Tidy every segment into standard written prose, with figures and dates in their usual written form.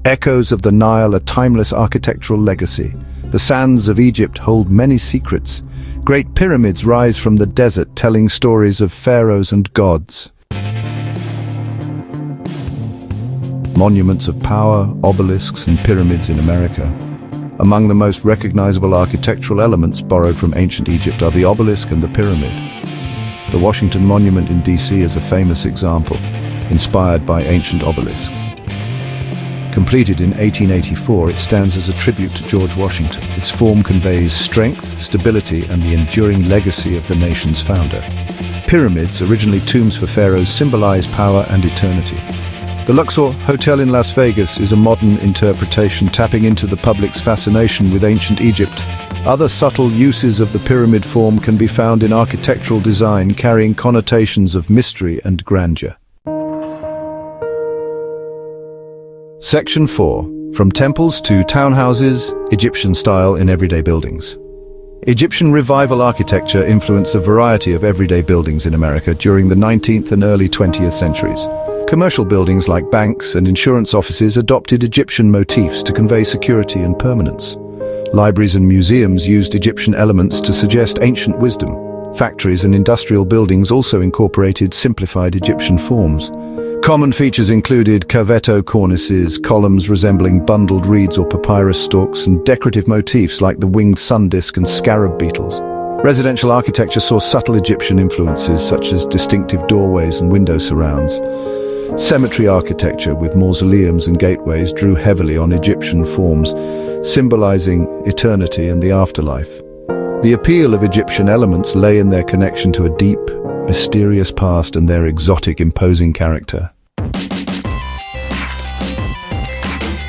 Echoes of the Nile, a timeless architectural legacy. The sands of Egypt hold many secrets. Great pyramids rise from the desert, telling stories of pharaohs and gods. Monuments of power, obelisks and pyramids in America. Among the most recognizable architectural elements borrowed from ancient Egypt are the obelisk and the pyramid. The Washington Monument in DC is a famous example, inspired by ancient obelisks. Completed in 1884, it stands as a tribute to George Washington. Its form conveys strength, stability, and the enduring legacy of the nation's founder. Pyramids, originally tombs for pharaohs, symbolize power and eternity. The Luxor Hotel in Las Vegas is a modern interpretation tapping into the public's fascination with ancient Egypt. Other subtle uses of the pyramid form can be found in architectural design, carrying connotations of mystery and grandeur. Section 4. From temples to townhouses, Egyptian style in everyday buildings. Egyptian revival architecture influenced a variety of everyday buildings in America during the 19th and early 20th centuries. Commercial buildings like banks and insurance offices adopted Egyptian motifs to convey security and permanence. Libraries and museums used Egyptian elements to suggest ancient wisdom. Factories and industrial buildings also incorporated simplified Egyptian forms. Common features included cavetto cornices, columns resembling bundled reeds or papyrus stalks, and decorative motifs like the winged sun disk and scarab beetles. Residential architecture saw subtle Egyptian influences such as distinctive doorways and window surrounds. Cemetery architecture with mausoleums and gateways drew heavily on Egyptian forms, symbolizing eternity and the afterlife. The appeal of Egyptian elements lay in their connection to a deep, mysterious past and their exotic, imposing character.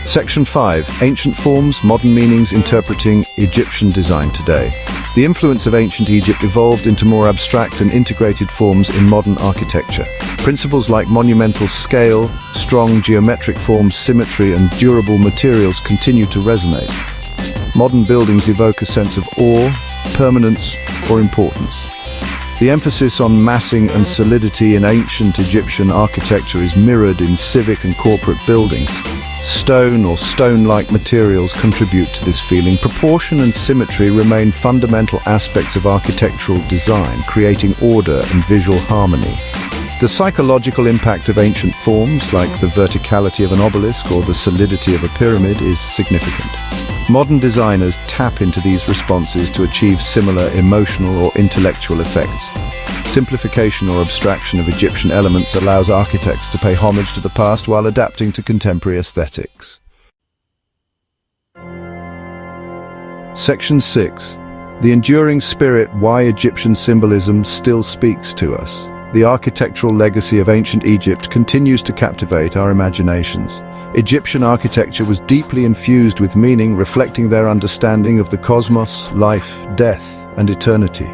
Section 5. Ancient forms, modern meanings interpreting Egyptian design today. The influence of ancient Egypt evolved into more abstract and integrated forms in modern architecture. Principles like monumental scale, strong geometric forms, symmetry, and durable materials continue to resonate. Modern buildings evoke a sense of awe, permanence, or importance. The emphasis on massing and solidity in ancient Egyptian architecture is mirrored in civic and corporate buildings. Stone or stone-like materials contribute to this feeling. Proportion and symmetry remain fundamental aspects of architectural design, creating order and visual harmony. The psychological impact of ancient forms, like the verticality of an obelisk or the solidity of a pyramid, is significant. Modern designers tap into these responses to achieve similar emotional or intellectual effects. Simplification or abstraction of Egyptian elements allows architects to pay homage to the past while adapting to contemporary aesthetics. Section 6. The enduring spirit: why Egyptian symbolism still speaks to us. The architectural legacy of ancient Egypt continues to captivate our imaginations. Egyptian architecture was deeply infused with meaning, reflecting their understanding of the cosmos, life, death, and eternity.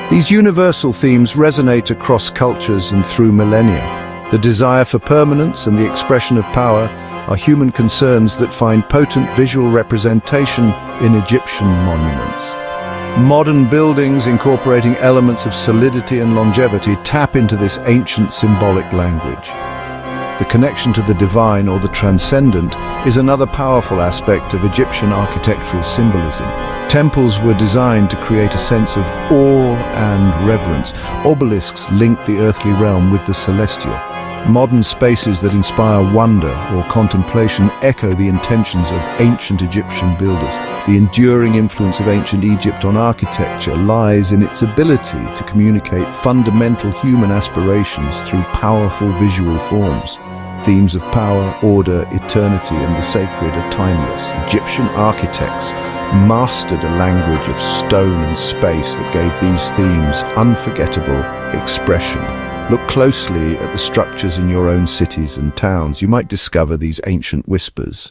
These universal themes resonate across cultures and through millennia. The desire for permanence and the expression of power are human concerns that find potent visual representation in Egyptian monuments. Modern buildings incorporating elements of solidity and longevity tap into this ancient symbolic language. The connection to the divine or the transcendent is another powerful aspect of Egyptian architectural symbolism. Temples were designed to create a sense of awe and reverence. Obelisks link the earthly realm with the celestial. Modern spaces that inspire wonder or contemplation echo the intentions of ancient Egyptian builders. The enduring influence of ancient Egypt on architecture lies in its ability to communicate fundamental human aspirations through powerful visual forms. Themes of power, order, eternity, and the sacred are timeless. Egyptian architects mastered a language of stone and space that gave these themes unforgettable expression. Look closely at the structures in your own cities and towns. You might discover these ancient whispers.